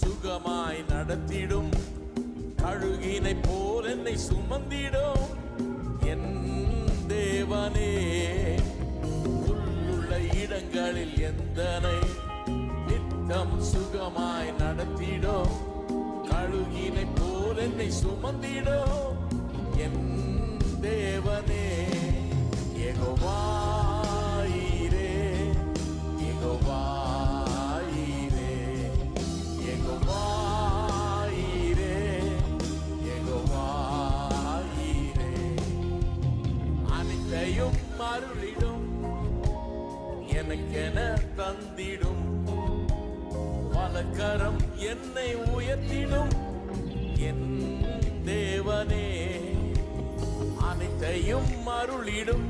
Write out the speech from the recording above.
சுகமாய் நடத்திடும். கழுகினை போல் என்னை சுமந்திடும் என் தேவனே. புல்லுள்ள இடங்களில் எந்தனை நித்தம் சுகமாய் நடத்திடும். கழுகினை போல் என்னை சுமந்திடும் என் தேவனே. யெகோவா ஈரே, யெகோவா ஈரே, யெகோவா ஈரே, யெகோவா ஈரே. அனைத்தையும் அருளிடும், எனக்கென தந்திடும். வலக்கரம் என்னை உயர்த்திடும் என் தேவனே. அனைத்தையும் அருளிடும்,